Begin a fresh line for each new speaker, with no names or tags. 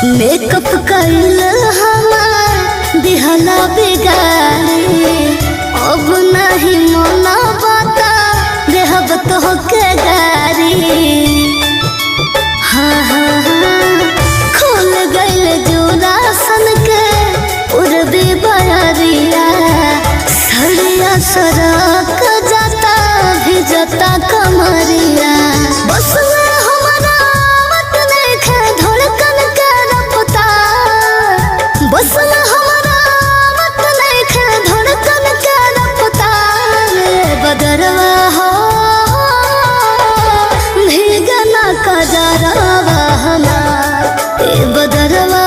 Makeup कइल हमार दिहला बिगाड़ी, अब नहीं मना बता देहब तोहके गारी। हाँ हाँ हाँ खुल गइल जोड़ा सन के उड़बे बरिया, सरिया सरक जाता भिजता कमरिया। बस में हमारा मत देखे धड़कन के रफ्तार, बस में हमारा मत देखे धड़कन के रफ्तार। बदरवा हो भीगना कजरवा हमार, बदरवा